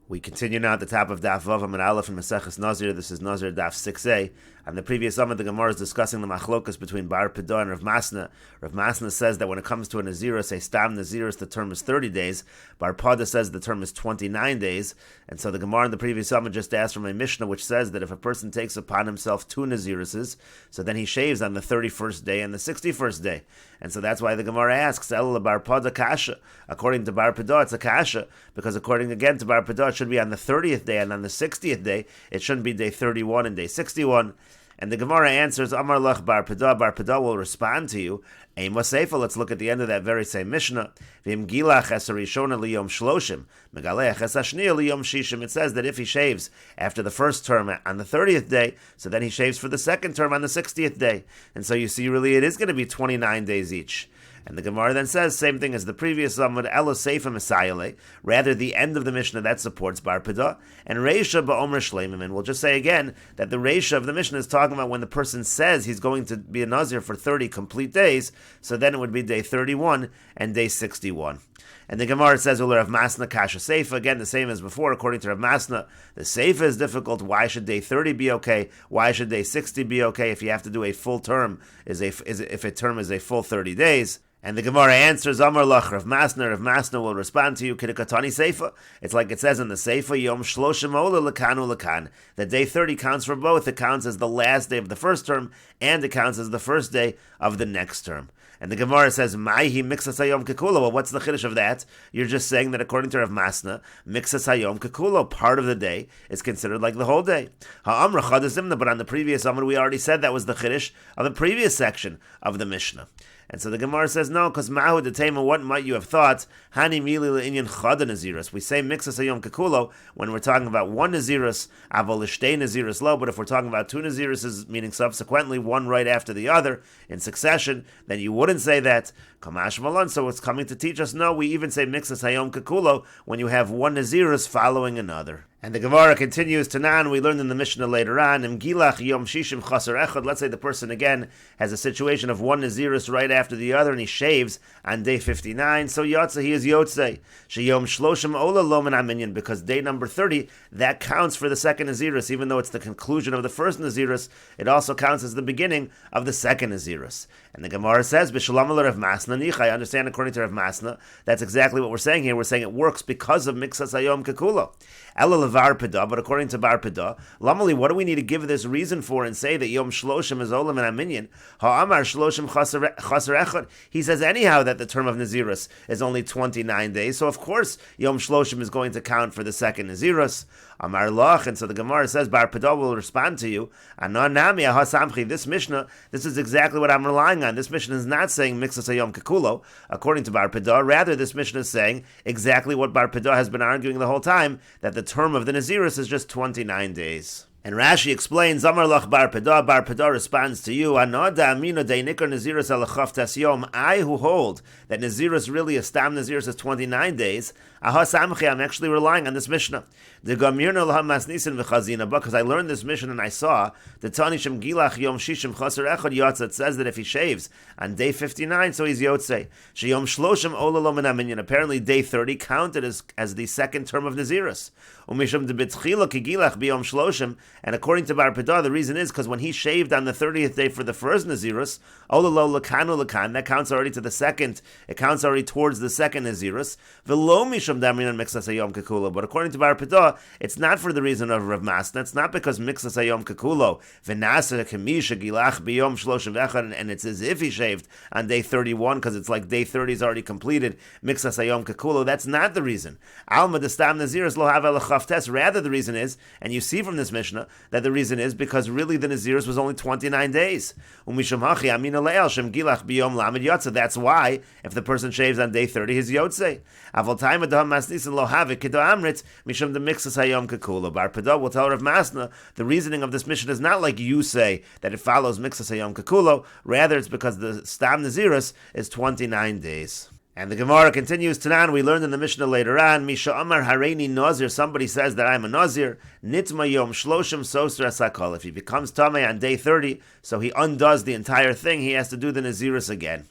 We continue now at the top of Daf Vav and Aleph and Meseches Nazir. This is Nazir Daf 6a. On the previous Amud, the Gemara is discussing the machlokas between Bar Pedah and Rav Masna. Rav Masna says that when it comes to a Nazirus, a Stam Nazirus, the term is 30 days. Bar Pedah says the term is 29 days. And so the Gemara in the previous Amud just asked from a Mishnah, which says that if a person takes upon himself two Naziruses, so then he shaves on the 31st day and the 61st day. And so that's why the Gemara asks, El Bar Pedah Kasha. According to Bar Pedah, it's a Kasha, because according again to Bar Pedah, it should be on the 30th day, and on the 60th day, it shouldn't be day 31 and day 61. And the Gemara answers, Amar Lach Bar Pedah will respond to you. Eima Seifa, let's look at the end of that very same Mishnah. V'im gilach es harishona liyom shloshim, megalech es hashniya liyom shishim. It says that if he shaves after the first term on the 30th day, so then he shaves for the second term on the 60th day. And so you see, really, it is going to be 29 days each. And the Gemara then says, same thing as the previous Amud, Elo Seifa Mesayale, rather the end of the Mishnah that supports Bar Pedah, and Reisha Ba'omer Shleimim. And we'll just say again that the Reisha of the Mishnah is talking about when the person says he's going to be a Nazir for 30 complete days, so then it would be day 31 and day 61. And the Gemara says, Rav Masna Kasha Seifa, again the same as before, according to Rav Masna, the Seifa is difficult. Why should day 30 be okay? Why should day 60 be okay if you have to do a full term, if a term is a full 30 days? And the Gemara answers, Amar Lach Rav Masna will respond to you, Kidikatani Seifa. It's like it says in the Seifa, Yom Shloshim Ola Lakanu Lakan. That day 30 counts for both. It counts as the last day of the first term, and it counts as the first day of the next term. And the Gemara says, Maihi Mixas Hayom Kekulo. Well, what's the chiddush of that? You're just saying that according to Rav Masna, Mixas Hayom Kekulo, part of the day, is considered like the whole day. Ha'amra Chadazimna, but on the previous Amr, we already said that was the chiddush of the previous section of the Mishnah. And so the Gemara says, no, because Mahu Detema, what might you have thought? Hani Mili Le'inyan Chada Nazirus. We say Mixas Hayom Kekulo when we're talking about one Nazirus, Avol Ishtei Nazirus Lo, but if we're talking about two Naziruses, meaning subsequently, one right after the other, in succession, then you wouldn't say that. Kamash Malon, so it's coming to teach us, no, we even say Mixas Hayom Kekulo when you have one Nazirus following another. And the Gemara continues to Nan, we learned in the Mishnah later on, Im Gilach Yom Shishim Chaser Echad. Let's say the person again has a situation of one Nazirus right after the other, and he shaves on day 59, so Yotze, he is Yotze. Sheyom Shloshim Ola Lomen Aminyan, because day number 30, that counts for the second Nazirus, even though it's the conclusion of the first Nazirus, it also counts as the beginning of the second Nazirus. And the Gemara says, B'shalam Rav Masna Nich. I understand according to Rav Masna, that's exactly what we're saying here. We're saying it works because of Mixas Hayom Kekulo. Ela Levar Pedah, but according to Bar Pedah, Lamali, what do we need to give this reason for and say that Yom Shloshim is Olam and Aminyan? Ha'amar Shloshim Chaser Echad. He says anyhow that the term of Nazirus is only 29 days, so of course Yom Shloshim is going to count for the second Nazirus. Amar Lach, and so the Gemara says, Bar Pedah will respond to you, Ananami Ahasamchi, this Mishnah, this is exactly what I'm relying on. This Mishnah is not saying Mixas Hayom Kekulo, according to Bar Pedah. Rather, this Mishnah is saying exactly what Bar Pedah has been arguing the whole time, that the term of the Nazirus is just 29 days. And Rashi explains, Amar Lach Bar Pedah responds to you, Anoda Amino De Nikar Nazirus Alachav Tasyom, I who hold that Nazirus really is Stam Nazirus is 29 days, Ahasamchi, I'm actually relying on this Mishnah. The Gamirna Lahamas Nisan V'chazina, because I learned this Mishnah and I saw the Tanishim Gilach Yom Shishim Chaser Echad Yotze. It says that if he shaves on day 59, so he's Yotze. Sheyom Shloshim Ola Lo Min Aminyan. Apparently day 30 counted as the second term of Nazirus. Umishum De B'tchila Ki Gilach B'Yom Shloshim. And according to Bar Pedah, the reason is because when he shaved on the 30th day for the first Nazirus, Ola Lo Lakanu Lakan, that counts already to the second. It counts already towards the second Nazirus. V'lo Mishum Daminan Mixas Hayom Kekulo. But according to Bar Pedah, it's not for the reason of Rav Masna. It's not because Mixas Hayom Kekulo v'nasa kamisha gilach b'yom shloshim v'echad, and it's as if he shaved on day 31 because it's like day 30 is already completed. Mixas Hayom Kekulo. That's not the reason. Alma destam Nazirus lo have elachaftes. Rather, the reason is, and you see from this Mishnah that the reason is because really the Nazirus was only 29 days. Umisham hachi amina le'el shem gilach b'yom lamed yotze. That's why if the person shaves on day 30, he's yotze. Avol time adam masnisin lo have it kido amrit mishum the Mixas Hayom Kekulo. Bar Pedah will tell Rav Masna the reasoning of this mission is not like you say that it follows Mixas Hayom Kekulo. Rather, it's because the Stam Nazirus is 29 days. And the Gemara continues, Tanan, we learned in the Mishnah later on, Misha Amar Hareini Nazir, somebody says that I'm a Nazir, Nitma Yom Shloshim Sosra Sakal. If he becomes Tameh on day 30, so he undoes the entire thing, he has to do the Nazirus again.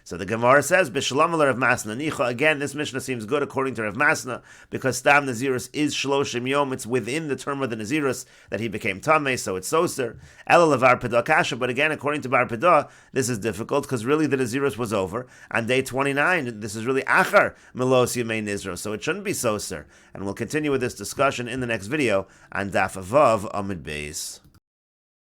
So the Gemara says, B'shalom Rav Masna Nicha. Again, this Mishnah seems good according to Rav Masna, because Stam Nazirus is Shloshim Yom. It's within the term of the Nazirus that he became Tameh, so it's Soser. Ela Levar Pedah Kasha. But again, according to Bar Pedah, this is difficult, because really the Nazirus was over. On day 29, this is really Achar Melos Yemei Nizro, so it shouldn't be Soser. And we'll continue with this discussion in the next video on Daf Avav Amid Beis.